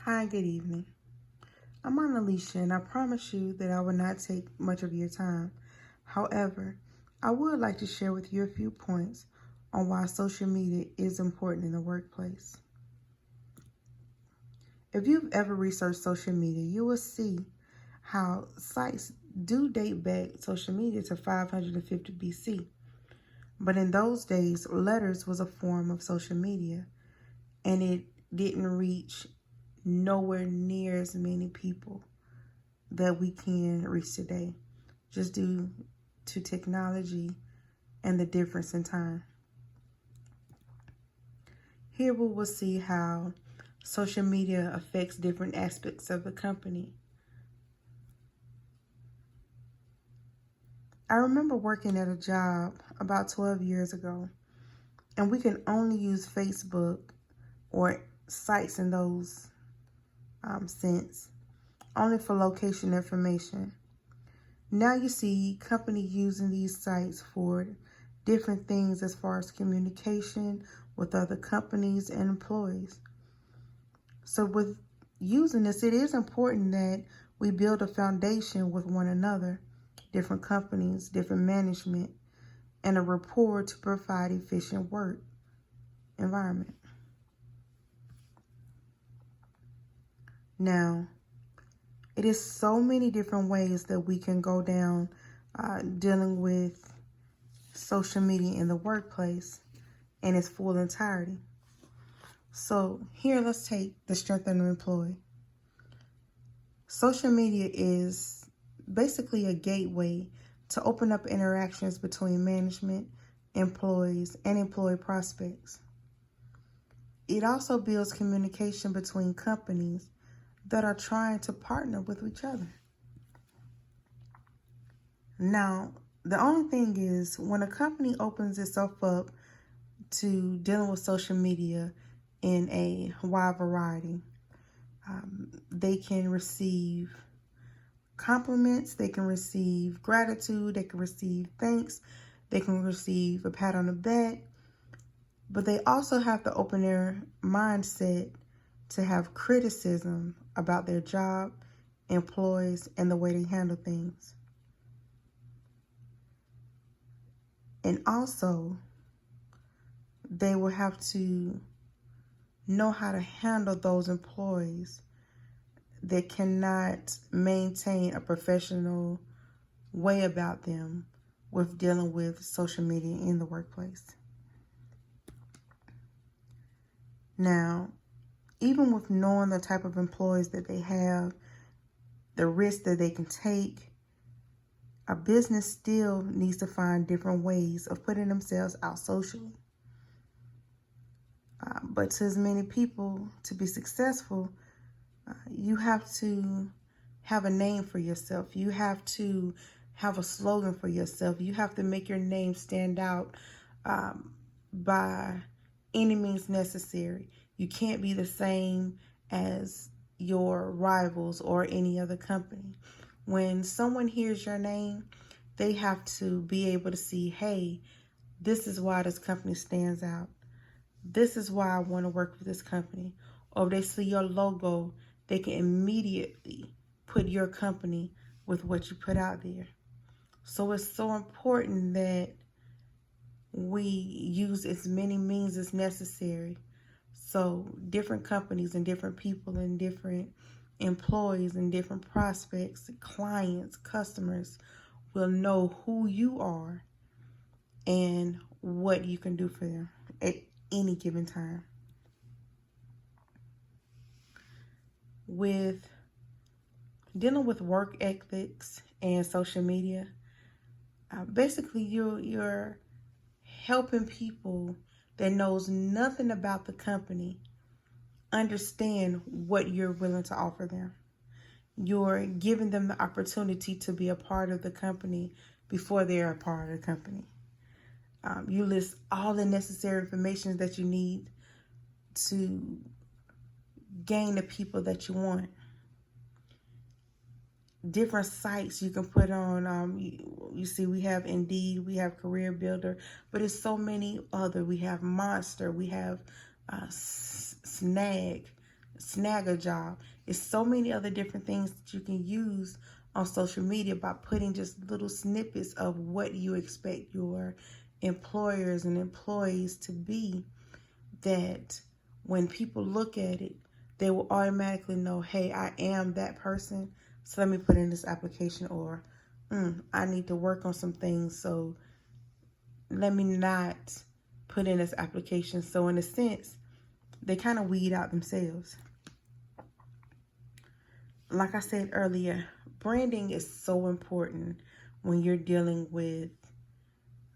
Hi, good evening. I'm on Alicia, and I promise you that I will not take much of your time. However, I would like to share with you a few points on why social media is important in the workplace. If you've ever researched social media, you will see how sites do date back social media to 550 BC. But in those days, letters was a form of social media, and it didn't reach nowhere near as many people that we can reach today, just due to technology and the difference in time. Here we will see how social media affects different aspects of the company. I remember working at a job about 12 years ago, and we can only use Facebook or sites in those sense only for location information. Now you see companies using these sites for different things as far as communication with other companies and employees. So with using this, it is important that we build a foundation with one another, different companies, different management, and a rapport to provide efficient work environment. Now, it is so many different ways that we can go down dealing with social media in the workplace in its full entirety. So here, let's take the strength of an employee. Social media is basically a gateway to open up interactions between management, employees, and employee prospects. It also builds communication between companies that are trying to partner with each other. Now, the only thing is, when a company opens itself up to dealing with social media in a wide variety, they can receive compliments, they can receive gratitude, they can receive thanks, they can receive a pat on the back, but they also have to open their mindset to have criticism about their job, employees, and the way they handle things. And also, they will have to know how to handle those employees that cannot maintain a professional way about them with dealing with social media in the workplace. Now, even with knowing the type of employees that they have, the risks that they can take, a business still needs to find different ways of putting themselves out socially. But to as many people, to be successful, you have to have a name for yourself. You have to have a slogan for yourself. You have to make your name stand out by any means necessary. You can't be the same as your rivals or any other company. When someone hears your name, they have to be able to see, hey, this is why this company stands out. This is why I want to work with this company. Or if they see your logo, they can immediately put your company with what you put out there. So it's so important that we use as many means as necessary. So different companies and different people and different employees and different prospects, clients, customers will know who you are and what you can do for them at any given time. With dealing with work ethics and social media, basically you're helping people that knows nothing about the company understand what you're willing to offer them. You're giving them the opportunity to be a part of the company before they're a part of the company. You list all the necessary information that you need to gain the people that you want. Different sites you can put on. You see, we have Indeed, we have Career Builder, but it's so many other. We have Monster, we have Snag, snag a job. It's so many other different things that you can use on social media by putting just little snippets of what you expect your employers and employees to be, that when people look at it, they will automatically know, hey, I am that person, so let me put in this application, or I need to work on some things, so let me not put in this application. So in a sense, they kind of weed out themselves. Like I said earlier, branding is so important when you're dealing with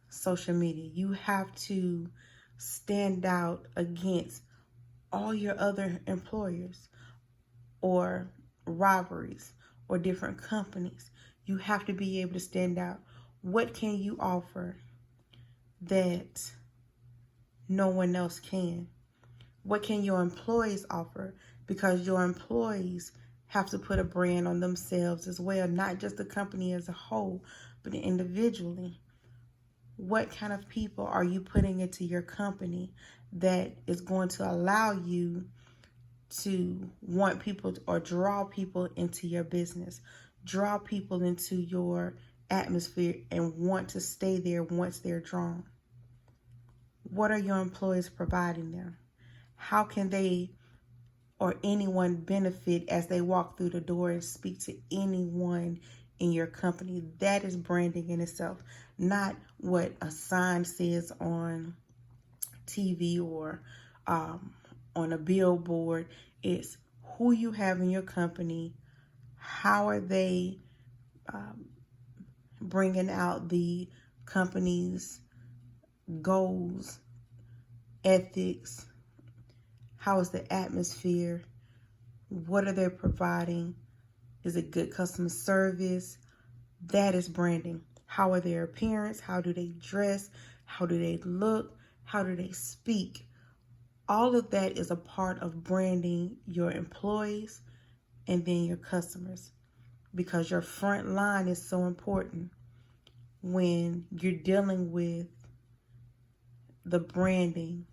social media. You have to stand out against all your other employers or rivalries or different companies. You have to be able to stand out. What can you offer that no one else can? What can your employees offer? Because your employees have to put a brand on themselves as well, not just the company as a whole, but individually. What kind of people are you putting into your company that is going to allow you to want people or draw people into your business, draw people into your atmosphere and want to stay there once they're drawn? What are your employees providing them? How can they or anyone benefit as they walk through the door and speak to anyone in your company? That is branding in itself, not what a sign says on TV or on a billboard. It's who you have in your company. How are they bringing out the company's goals, ethics? How is the atmosphere? What are they providing? Is it good customer service? That is branding. How are their appearance? How do they dress? How do they look? How do they speak? All of that is a part of branding your employees and then your customers, because your front line is so important when you're dealing with the branding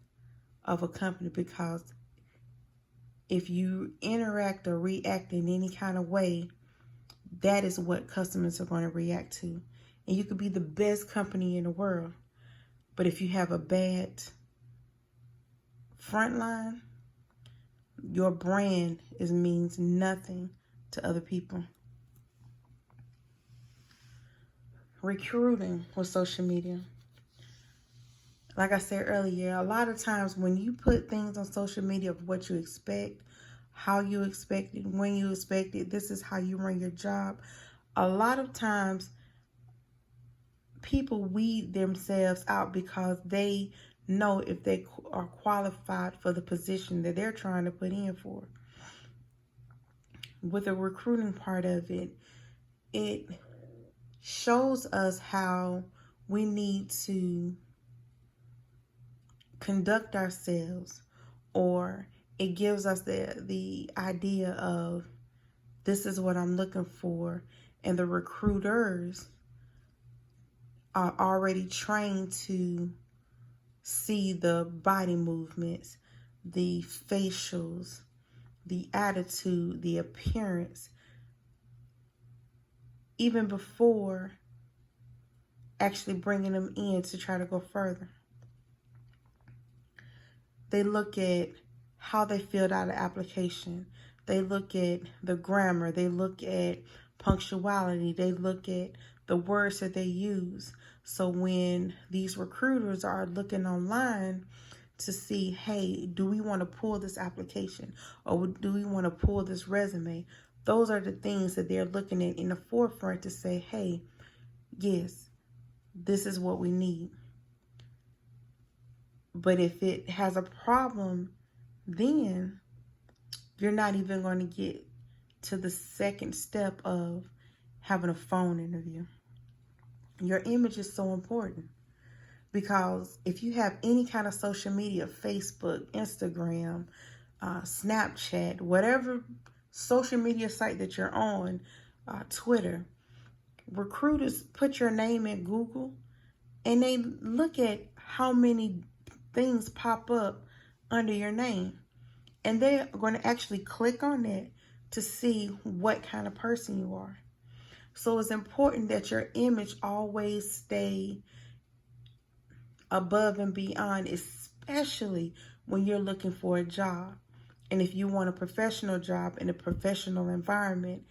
of a company. Because if you interact or react in any kind of way, that is what customers are going to react to. And you could be the best company in the world, but if you have a bad front line, your brand means nothing to other people. Recruiting with social media. Like I said earlier, a lot of times when you put things on social media of what you expect, how you expect it, when you expect it, this is how you run your job. A lot of times people weed themselves out because they know if they are qualified for the position that they're trying to put in for. With the recruiting part of it, it shows us how we need to conduct ourselves, or it gives us the idea of this is what I'm looking for, and the recruiters are already trained to see the body movements, the facials, the attitude, the appearance, even before actually bringing them in to try to go further. They look at how they filled out an application. They look at the grammar. They look at punctuality. They look at the words that they use. So when these recruiters are looking online to see, hey, do we want to pull this application, or do we want to pull this resume? Those are the things that they're looking at in the forefront to say, hey, yes, this is what we need. But if it has a problem, then you're not even going to get to the second step of having a phone interview. Your image is so important, because if you have any kind of social media, Facebook, Instagram, Snapchat, whatever social media site that you're on, Twitter, recruiters put your name in Google and they look at how many things pop up under your name. And they're going to actually click on that to see what kind of person you are. So it's important that your image always stay above and beyond, especially when you're looking for a job. And if you want a professional job in a professional environment,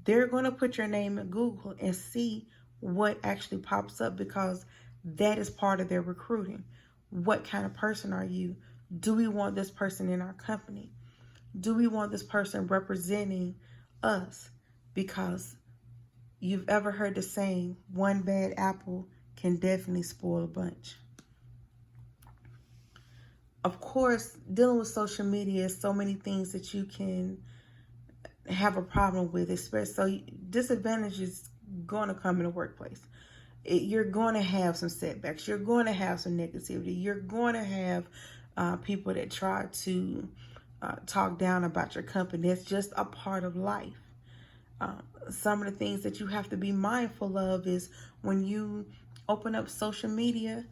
they're going to put your name in Google and see what actually pops up, because that is part of their recruiting. What kind of person are you? Do we want this person in our company? Do we want this person representing us? Because you've ever heard the saying, one bad apple can definitely spoil a bunch. Of course, dealing with social media is so many things that you can have a problem with, especially so disadvantages going to come in the workplace. You're going to have some setbacks. You're going to have some negativity. You're going to have people that try to talk down about your company. That's just a part of life. Some of the things that you have to be mindful of is when you open up social media,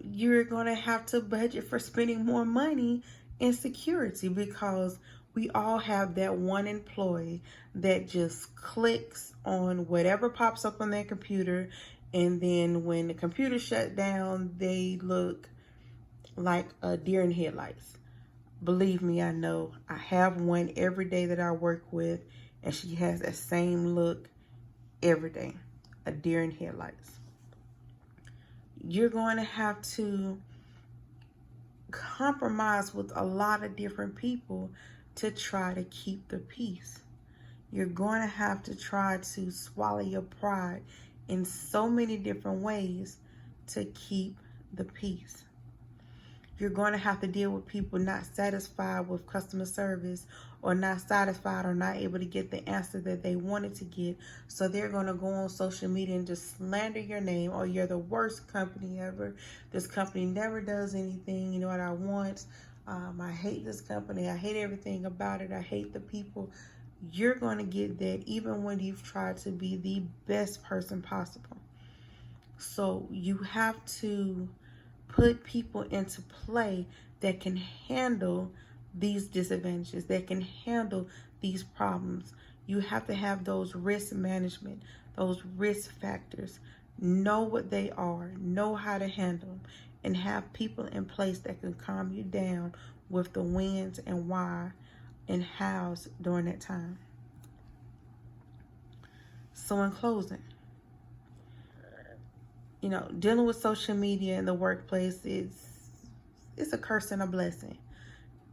you're going to have to budget for spending more money in security, because we all have that one employee that just clicks on whatever pops up on their computer, and then when the computer shut down, they look like a deer in headlights. Believe me, I know. I have one every day that I work with, and she has that same look every day, a deer in headlights. You're going to have to compromise with a lot of different people to try to keep the peace. You're going to have to try to swallow your pride in so many different ways to keep the peace. You're going to have to deal with people not satisfied with customer service, or not satisfied or not able to get the answer that they wanted to get. So they're going to go on social media and just slander your name, or you're the worst company ever. This company never does anything. You know what I want? I hate this company. I hate everything about it. I hate the people. You're going to get that even when you've tried to be the best person possible. So you have to put people into play that can handle these disadvantages, that can handle these problems. You have to have those risk management, those risk factors, know what they are, know how to handle them, and have people in place that can calm you down with the whens and why and hows during that time. So in closing, dealing with social media in the workplace it's a curse and a blessing.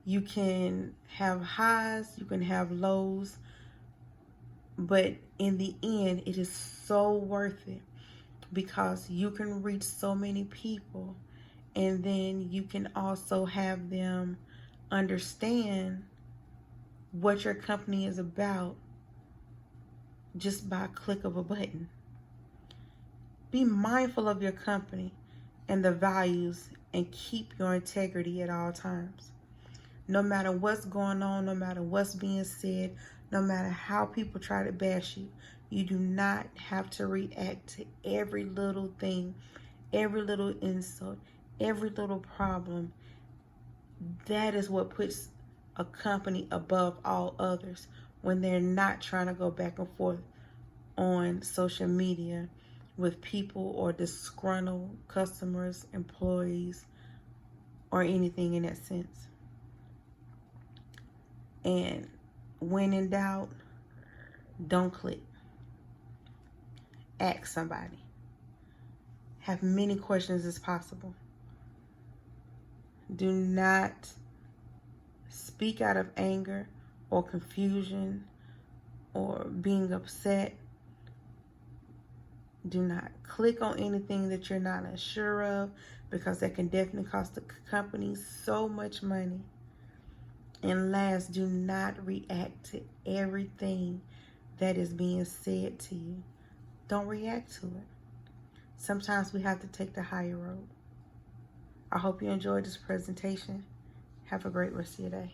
You can have highs, you can have lows, but in the end, it is so worth it, because you can reach so many people, and then you can also have them understand what your company is about just by a click of a button. Be mindful of your company and the values, and keep your integrity at all times. No matter what's going on, no matter what's being said, no matter how people try to bash you, you do not have to react to every little thing, every little insult, every little problem. That is what puts a company above all others, when they're not trying to go back and forth on social media with people or disgruntled customers, employees, or anything in that sense. And when in doubt, don't click. Ask somebody. Have many questions as possible. Do not speak out of anger or confusion or being upset. Do not click on anything that you're not sure of, because that can definitely cost the company so much money. And last, do not react to everything that is being said to you. Don't react to it. Sometimes we have to take the higher road. I hope you enjoyed this presentation. Have a great rest of your day.